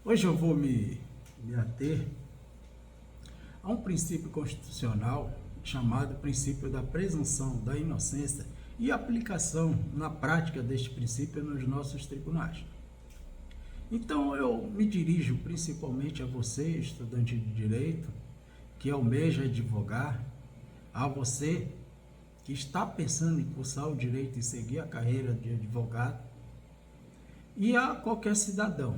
Hoje eu vou me ater a um princípio constitucional chamado princípio da presunção da inocência e aplicação na prática deste princípio nos nossos tribunais. Então eu me dirijo principalmente a você, estudante de direito, que almeja advogar, a você que está pensando em cursar o direito e seguir a carreira de advogado, e a qualquer cidadão.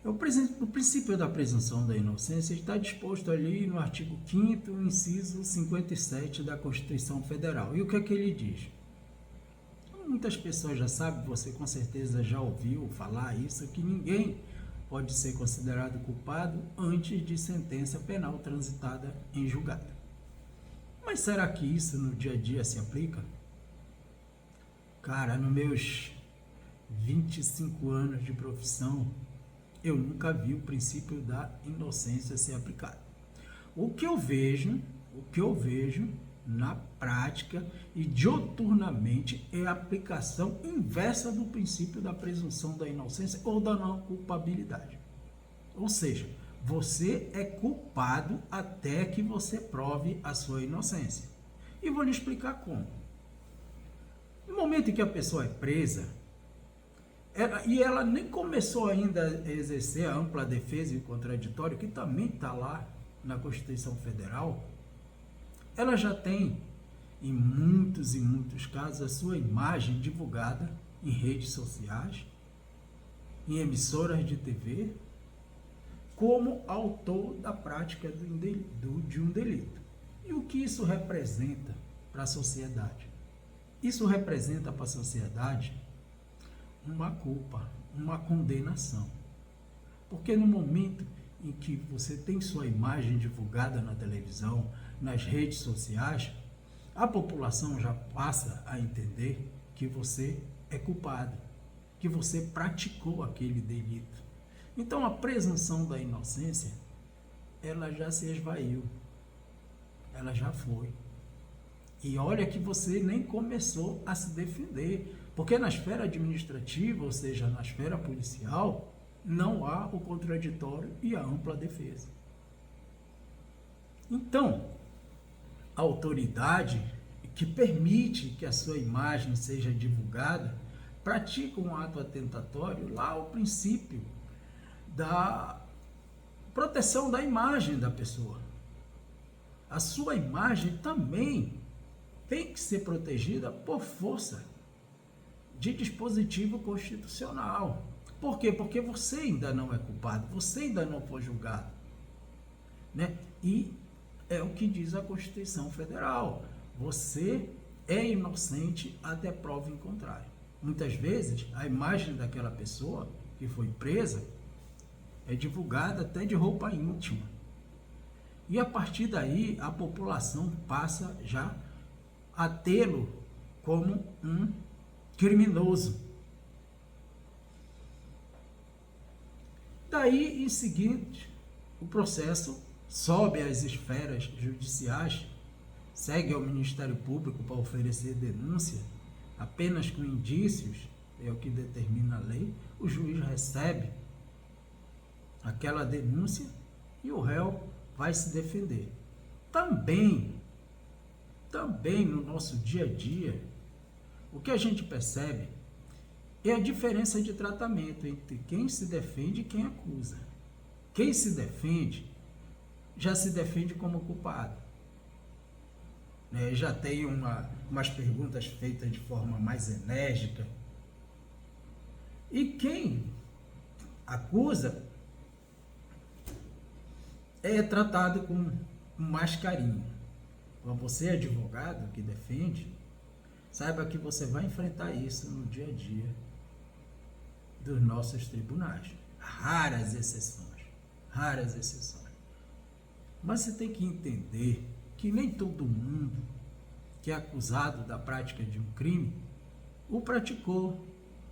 O princípio da presunção da inocência está disposto ali no artigo 5º, inciso 57 da Constituição Federal. E o que é que ele diz? Muitas pessoas já sabem, você com certeza já ouviu falar isso, que ninguém pode ser considerado culpado antes de sentença penal transitada em julgado. Mas será que isso no dia a dia se aplica? Cara, nos meus 25 anos de profissão, eu nunca vi o princípio da inocência ser aplicado. O que eu vejo na prática e diuturnamente é a aplicação inversa do princípio da presunção da inocência ou da não culpabilidade. Ou seja, você é culpado até que você prove a sua inocência. E vou lhe explicar como. No momento em que a pessoa é presa, ela nem começou ainda a exercer a ampla defesa e o contraditório, que também está lá na Constituição Federal, ela já tem, em muitos e muitos casos, a sua imagem divulgada em redes sociais, em emissoras de TV, como autor da prática de um delito. E o que isso representa para a sociedade? Isso representa para a sociedade uma culpa, uma condenação. Porque no momento em que você tem sua imagem divulgada na televisão, nas redes sociais, a população já passa a entender que você é culpado, que você praticou aquele delito. Então a presunção da inocência, ela já se esvaiu, ela já foi. E olha que você nem começou a se defender, porque na esfera administrativa, ou seja, na esfera policial, não há o contraditório e a ampla defesa. Então, a autoridade que permite que a sua imagem seja divulgada pratica um ato atentatório, lá o princípio da proteção da imagem da pessoa. A sua imagem também tem que ser protegida por força de dispositivo constitucional. Por quê? Porque você ainda não é culpado, você ainda não foi julgado, né? E é o que diz a Constituição Federal. Você é inocente até prova em contrário. Muitas vezes, a imagem daquela pessoa que foi presa é divulgada até de roupa íntima. E a partir daí, a população passa já a tê-lo como um criminoso. Daí, em seguida, o processo sobe às esferas judiciais, segue ao Ministério Público para oferecer denúncia, apenas com indícios, é o que determina a lei, o juiz recebe aquela denúncia e o réu vai se defender. Também no nosso dia a dia, o que a gente percebe é a diferença de tratamento entre quem se defende e quem acusa. Quem se defende, já se defende como culpado. Já tem umas perguntas feitas de forma mais enérgica. E quem acusa é tratado com mais carinho. Então, você, advogado que defende, saiba que você vai enfrentar isso no dia a dia dos nossos tribunais. Raras exceções. Mas você tem que entender que nem todo mundo que é acusado da prática de um crime o praticou,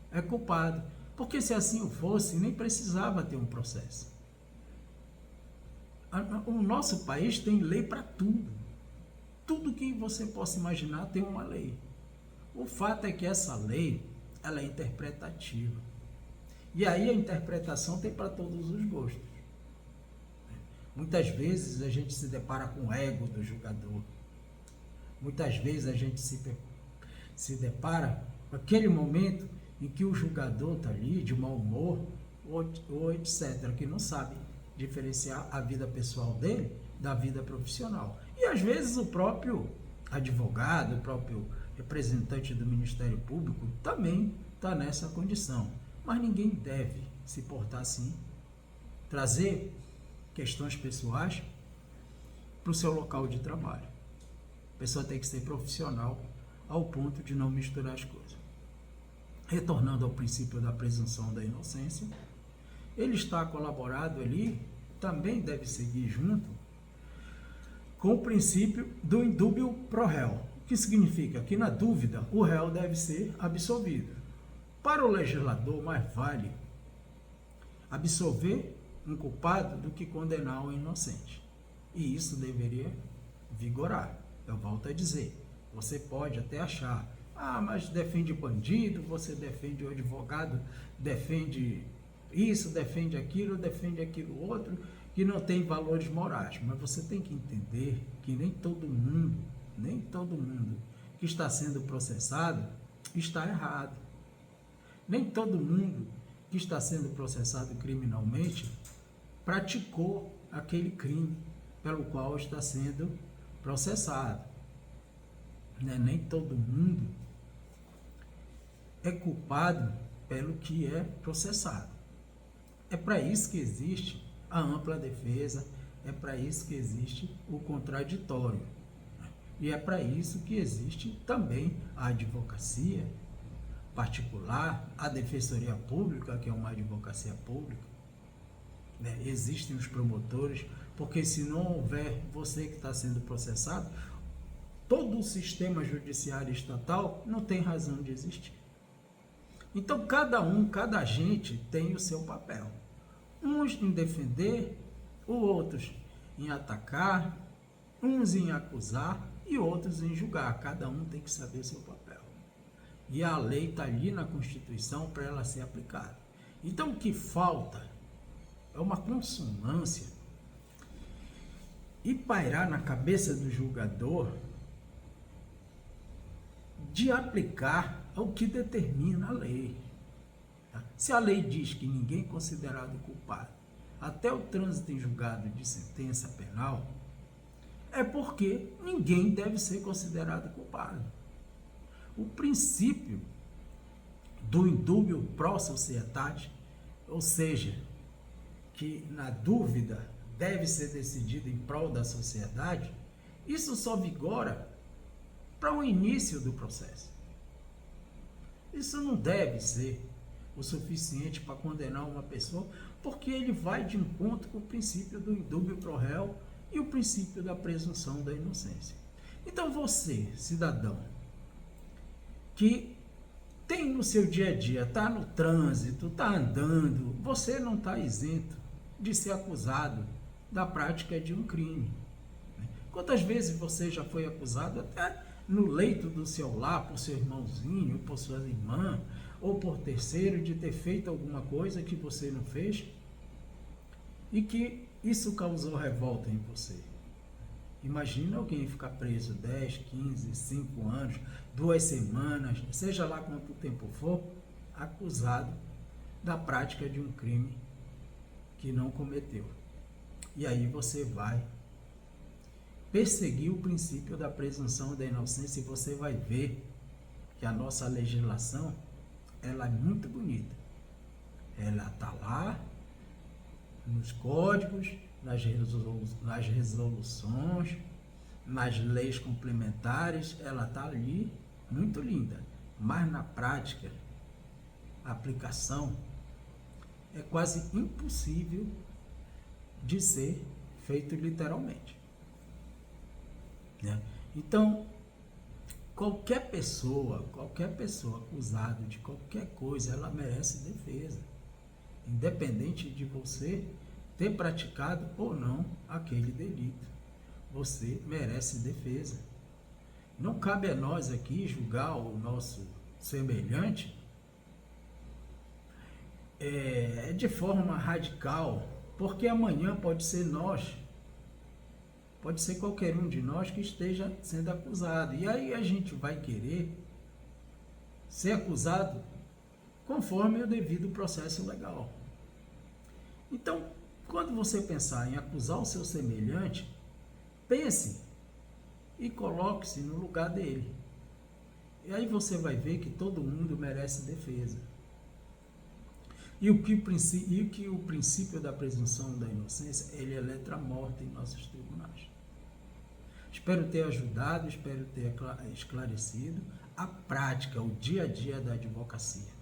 é culpado. Porque se assim o fosse, nem precisava ter um processo. O nosso país tem lei para tudo. Tudo que você possa imaginar tem uma lei. O fato é que essa lei, ela é interpretativa. E aí a interpretação tem para todos os gostos. Muitas vezes a gente se depara com o ego do julgador. Muitas vezes a gente se depara com aquele momento em que o julgador está ali de mau humor ou etc., que não sabe diferenciar a vida pessoal dele da vida profissional. E às vezes o próprio advogado, o próprio representante do Ministério Público também está nessa condição. Mas ninguém deve se portar assim, trazer questões pessoais para o seu local de trabalho. A pessoa tem que ser profissional ao ponto de não misturar as coisas. Retornando ao princípio da presunção da inocência, ele está colaborado ali, também deve seguir junto com o princípio do indúbio pro réu, que significa que, na dúvida, o réu deve ser absolvido. Para o legislador, mais vale absolver um culpado do que condenar um inocente. E isso deveria vigorar. Eu volto a dizer, você pode até achar, mas defende bandido, você defende o advogado, defende isso, defende aquilo outro, que não tem valores morais. Mas você tem que entender que nem todo mundo que está sendo processado está errado. Nem todo mundo que está sendo processado criminalmente praticou aquele crime pelo qual está sendo processado. Nem todo mundo é culpado pelo que é processado. É para isso que existe a ampla defesa, é para isso que existe o contraditório. E é para isso que existe também a advocacia particular, a defensoria pública, que é uma advocacia pública. Existem os promotores, porque se não houver você que está sendo processado, todo o sistema judiciário estatal não tem razão de existir. Então, cada agente tem o seu papel. Uns em defender, outros em atacar, uns em acusar e outros em julgar. Cada um tem que saber o seu papel. E a lei está ali na Constituição para ela ser aplicada. Então, o que falta é uma consonância e pairar na cabeça do julgador de aplicar ao que determina a lei. Se a lei diz que ninguém é considerado culpado até o trânsito em julgado de sentença penal, é porque ninguém deve ser considerado culpado. O princípio do indúbio pro societate, ou seja, que na dúvida deve ser decidido em prol da sociedade, isso só vigora para o início do processo. Isso não deve ser o suficiente para condenar uma pessoa, porque ele vai de encontro com o princípio do indúbio pro réu e o princípio da presunção da inocência. Então você, cidadão, que tem no seu dia a dia, está no trânsito, está andando, você não está isento de ser acusado da prática de um crime. Quantas vezes você já foi acusado até no leito do seu lar, por seu irmãozinho, por sua irmã, ou por terceiro, de ter feito alguma coisa que você não fez e que isso causou revolta em você? Imagina alguém ficar preso 10, 15, 5 anos, 2 semanas, seja lá quanto tempo for, acusado da prática de um crime que não cometeu. E aí você vai perseguir o princípio da presunção da inocência e você vai ver que a nossa legislação, ela é muito bonita. Ela está lá nos códigos, nas resoluções, nas leis complementares, ela está ali muito linda. Mas na prática, a aplicação é quase impossível de ser feito literalmente. Então, qualquer pessoa acusada de qualquer coisa, ela merece defesa, independente de você ter praticado ou não aquele delito. Você merece defesa. Não cabe a nós aqui julgar o nosso semelhante de forma radical, porque amanhã pode ser nós, pode ser qualquer um de nós que esteja sendo acusado. E aí a gente vai querer ser acusado conforme o devido processo legal. Então, quando você pensar em acusar o seu semelhante, pense e coloque-se no lugar dele. E aí você vai ver que todo mundo merece defesa. E o que o princípio da presunção da inocência, ele é letra morta em nossos tribunais. Espero ter ajudado, espero ter esclarecido a prática, o dia a dia da advocacia.